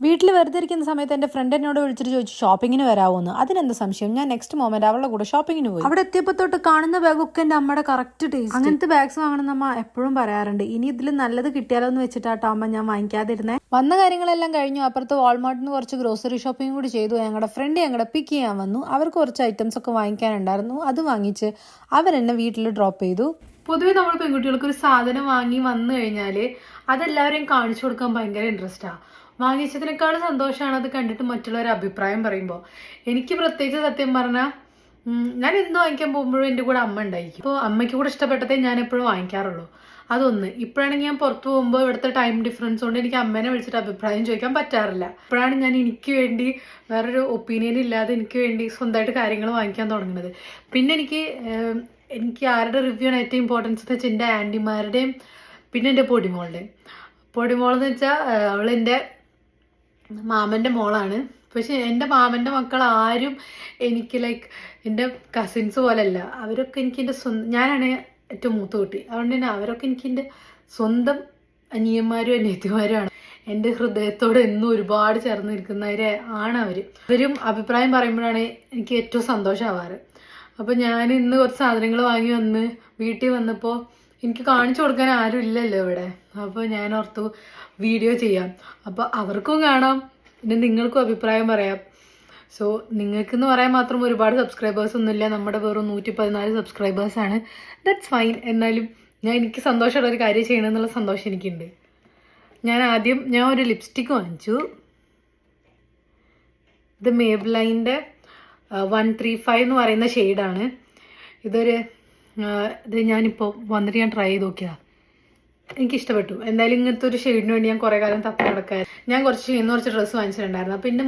വീട്ടിൽ വെറുതെ ഇരിക്കുന്ന സമയത്ത് എൻ്റെ ഫ്രണ്ട് എന്നോട് വിളിച്ചിട്ട് ചോദിച്ചു ഷോപ്പിങ്ങിന് വരാമോന്ന്. അതിനെന്താ സംശയം, ഞാൻ നെക്സ്റ്റ് മൊമെന്റ് അവളുടെ കൂടെ ഷോപ്പിങ്ങിന് പോയി. അവിടെ എത്തിയപ്പോൾ തൊട്ട് കാണുന്ന ബാഗൊക്കെ എൻ്റെ അമ്മയുടെ കറക്റ്റ് ടേസ്റ്റ്. അങ്ങനത്തെ ബാഗ്സ് വാങ്ങണമെന്ന് അമ്മ എപ്പോഴും പറയാറുണ്ട്. ഇനി ഇതിൽ നല്ലത് കിട്ടിയാലോ എന്ന് വെച്ചിട്ടാട്ടോ അമ്മ ഞാൻ വാങ്ങിക്കാതിരുന്നേ. വന്ന കാര്യങ്ങളെല്ലാം കഴിഞ്ഞു. അപ്പുറത്ത് വാൾമാർട്ടിൽ നിന്ന് കുറച്ച് ഗ്രോസറി ഷോപ്പിംഗ് കൂടി ചെയ്തു. ഞങ്ങളുടെ ഫ്രണ്ട് ഞങ്ങളുടെ പിക്ക് ചെയ്യാൻ വന്നു. അവർക്ക് കുറച്ച് ഐറ്റംസ് ഒക്കെ വാങ്ങിക്കാനുണ്ടായിരുന്നു. അത് വാങ്ങിച്ച് അവരെന്നെ വീട്ടിൽ ഡ്രോപ്പ് ചെയ്തു. പൊതുവെ നമ്മൾ പെൺകുട്ടികൾക്ക് ഒരു സാധനം വാങ്ങി വന്നു കഴിഞ്ഞാൽ അതെല്ലാവരെയും കാണിച്ചു കൊടുക്കാൻ ഭയങ്കര ഇൻട്രസ്റ്റാണ്. വാങ്ങിച്ചതിനേക്കാളും സന്തോഷമാണ് അത് കണ്ടിട്ട് മറ്റുള്ളവർ അഭിപ്രായം പറയുമ്പോൾ. എനിക്ക് പ്രത്യേകിച്ച് സത്യം പറഞ്ഞാൽ ഞാൻ എന്ത് വാങ്ങിക്കാൻ പോകുമ്പോഴും എൻ്റെ കൂടെ അമ്മ ഉണ്ടായിരിക്കും. അപ്പോൾ അമ്മയ്ക്ക് കൂടെ ഇഷ്ടപ്പെട്ടതേ ഞാൻ എപ്പോഴും വാങ്ങിക്കാറുള്ളൂ. അതൊന്ന്. ഇപ്പോഴാണെങ്കിൽ ഞാൻ പുറത്ത് പോകുമ്പോൾ ഇവിടുത്തെ ടൈം ഡിഫറൻസ് കൊണ്ട് എനിക്ക് അമ്മേനെ വിളിച്ചിട്ട് അഭിപ്രായം ചോദിക്കാൻ പറ്റാറില്ല. അപ്പോഴാണ് ഞാൻ എനിക്ക് വേണ്ടി വേറൊരു ഒപ്പീനിയൻ ഇല്ലാതെ എനിക്ക് വേണ്ടി സ്വന്തമായിട്ട് കാര്യങ്ങൾ വാങ്ങിക്കാൻ തുടങ്ങുന്നത്. പിന്നെ എനിക്ക് ആരുടെ റിവ്യൂ ആണ് ഏറ്റവും ഇമ്പോർട്ടൻസ് എന്ന് വെച്ചാൽ എൻ്റെ ആൻറ്റിമാരുടെയും പിന്നെ എൻ്റെ പൊടിമോളുടെയും. പൊടിമോളെന്ന് വെച്ചാൽ അവളെൻ്റെ മാമൻ്റെ മോളാണ്. പക്ഷെ എൻ്റെ മാമൻ്റെ മക്കൾ ആരും എനിക്ക് ലൈക്ക് എൻ്റെ കസിൻസ് പോലെയല്ല. അവരൊക്കെ എനിക്ക് എൻ്റെ ഞാനാണ് ഏറ്റവും മൂത്ത കുട്ടി. അതുകൊണ്ട് തന്നെ അവരൊക്കെ എനിക്ക് എൻ്റെ സ്വന്തം അനിയന്മാരും അനിയത്തിമാരുമാണ്. എൻ്റെ ഹൃദയത്തോട് എന്നും ഒരുപാട് ചേർന്ന് നിൽക്കുന്നവരെ ആണ് അവർ. അവരും അഭിപ്രായം പറയുമ്പോഴാണ് എനിക്ക് ഏറ്റവും സന്തോഷമാവാറ്. അപ്പോൾ ഞാൻ ഇന്ന് കുറച്ച് സാധനങ്ങൾ വാങ്ങി വന്ന് വീട്ടിൽ വന്നപ്പോൾ എനിക്ക് കാണിച്ചു കൊടുക്കാൻ ആരും ഇല്ലല്ലോ ഇവിടെ. അപ്പോൾ ഞാൻ ഓർത്തു വീഡിയോ ചെയ്യാം. അപ്പോൾ അവർക്കും കാണാം, പിന്നെ നിങ്ങൾക്കും അഭിപ്രായം പറയാം. സോ നിങ്ങൾക്കെന്ന് പറയാൻ മാത്രം ഒരുപാട് സബ്സ്ക്രൈബേഴ്സ് ഒന്നുമില്ല. നമ്മുടെ വെറും 114 സബ്സ്ക്രൈബേഴ്സാണ്. That's fine. എന്നാലും എനിക്ക് സന്തോഷമുള്ളൊരു കാര്യം ചെയ്യണമെന്നുള്ള സന്തോഷം എനിക്കുണ്ട്. ഞാൻ ഒരു ലിപ്സ്റ്റിക്ക് വാങ്ങിച്ചു. ഇത് മേബ്ലൈൻ്റെ 135 എന്ന് പറയുന്ന ഷെയ്ഡാണ്. ഇത് ഞാനിപ്പോൾ വന്നിട്ട് ഞാൻ ട്രൈ ചെയ്ത് നോക്കിയതാണ്. എനിക്കിഷ്ടപ്പെട്ടു. എന്തായാലും ഇങ്ങനത്തെ ഒരു ഷെയ്ഡിന് വേണ്ടി ഞാൻ കുറേ കാലം തപ്പി നടക്കാറ്. ഞാൻ കുറച്ച് ഡ്രസ്സ് വാങ്ങിച്ചിട്ടുണ്ടായിരുന്നു. അപ്പോൾ എൻ്റെ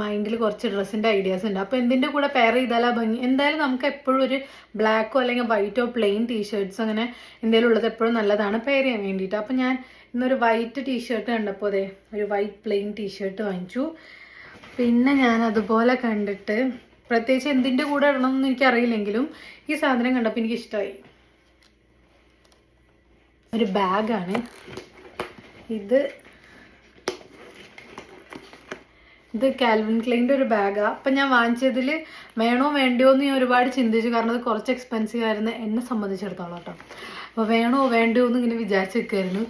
മൈൻഡിൽ കുറച്ച് ഡ്രസ്സിൻ്റെ ഐഡിയാസ് ഉണ്ട്. അപ്പോൾ എന്തിൻ്റെ കൂടെ പെയർ ചെയ്താലാ ഭംഗി. എന്തായാലും നമുക്ക് എപ്പോഴും ഒരു ബ്ലാക്കോ അല്ലെങ്കിൽ വൈറ്റോ പ്ലെയിൻ ടീഷർട്ട്സ് അങ്ങനെ എന്തെങ്കിലും ഉള്ളത് എപ്പോഴും നല്ലതാണ് പെയർ ചെയ്യാൻ വേണ്ടിയിട്ട്. അപ്പോൾ ഞാൻ ഇന്നൊരു വൈറ്റ് ടീഷർട്ട് കണ്ടപ്പോൾ ഒരു വൈറ്റ് പ്ലെയിൻ ടീഷർട്ട് വാങ്ങിച്ചു. പിന്നെ ഞാൻ അതുപോലെ കണ്ടിട്ട് പ്രത്യേകിച്ച് എന്തിൻ്റെ കൂടെ ഇടണമെന്ന് എനിക്കറിയില്ലെങ്കിലും ഈ സാധനം കണ്ടപ്പോൾ എനിക്കിഷ്ടമായി. ഒരു ബാഗാണ് ഇത് കാൽവിൻ ക്ലൈൻ്റെ ഒരു ബാഗാണ്. അപ്പം ഞാൻ വാങ്ങിച്ചതിൽ വേണോ വേണ്ടയോ എന്ന് ഞാൻ ഒരുപാട് ചിന്തിച്ചു. കാരണം അത് കുറച്ച് എക്സ്പെൻസീവ് ആയിരുന്നു എന്നെ സംബന്ധിച്ചിടത്തോളം കേട്ടോ. അപ്പോൾ വേണോ വേണ്ടയോ എന്ന് ഇങ്ങനെ വിചാരിച്ച് നിൽക്കുമായിരുന്നു.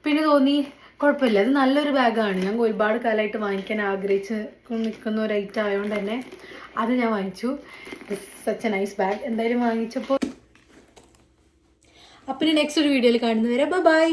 പിന്നെ തോന്നി കുഴപ്പമില്ല, അത് നല്ലൊരു ബാഗാണ്. ഞാൻ ഒരുപാട് കാലമായിട്ട് വാങ്ങിക്കാൻ ആഗ്രഹിച്ച് നിൽക്കുന്ന ഒരു ഐറ്റം ആയതുകൊണ്ട് തന്നെ അത് ഞാൻ വാങ്ങിച്ചു. Such A nice bag. എന്തായാലും വാങ്ങിച്ചപ്പോൾ. അപ്പം നെക്സ്റ്റ് ഒരു വീഡിയോയിൽ കാണുന്നവരെ ബൈ.